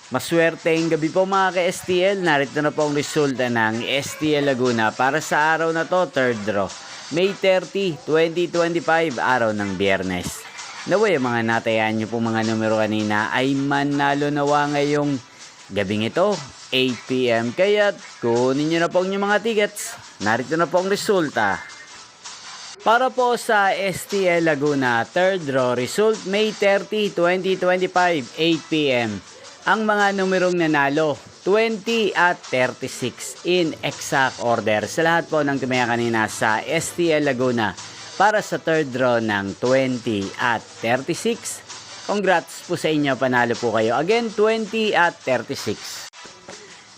Maswerteng gabi po mga ka-STL. Narito na po ang resulta ng STL Laguna para sa araw na to, third draw. May 30, 2025, araw ng Biyernes. Naway, mga natayan nyo po mga numero kanina ay manalo nawa ngayong gabing ito, 8 PM. Kaya kunin nyo na po ang inyong mga tickets. Narito na po ang resulta. Para po sa STL Laguna, third draw result, May 30, 2025, 8 PM. Ang mga numerong nanalo, 20 at 36 in exact order sa lahat po ng tumaya kanina sa STL Laguna para sa third draw ng 20 at 36. Congrats po sa inyo, panalo po kayo. Again, 20 at 36.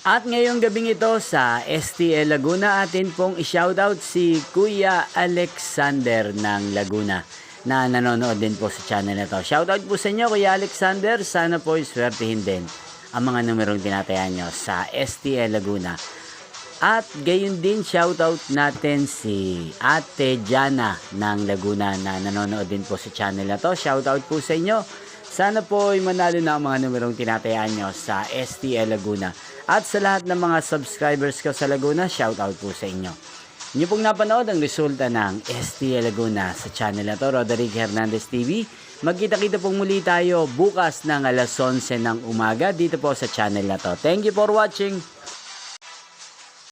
At ngayong gabing ito sa STL Laguna, atin pong i-shoutout si Kuya Alexander ng Laguna na nanonood din po sa channel na to. Shoutout po sa inyo, Kuya Alexander. Sana po iswertihin din ang mga numerong tinatayan nyo sa STL Laguna. At gayon din, shoutout natin si Ate Jana ng Laguna na nanonood din po sa channel na to. Shoutout po sa inyo. Sana po ay manalo na ang mga numerong tinatayaan nyo sa STL Laguna. At sa lahat ng mga subscribers ko sa Laguna, shoutout po sa inyo. Inyo pong napanood ang resulta ng STL Laguna sa channel na to, Roderick Hernandez TV. Magkita-kita pong muli tayo bukas ng alas 11 ng umaga dito po sa channel na to. Thank you for watching.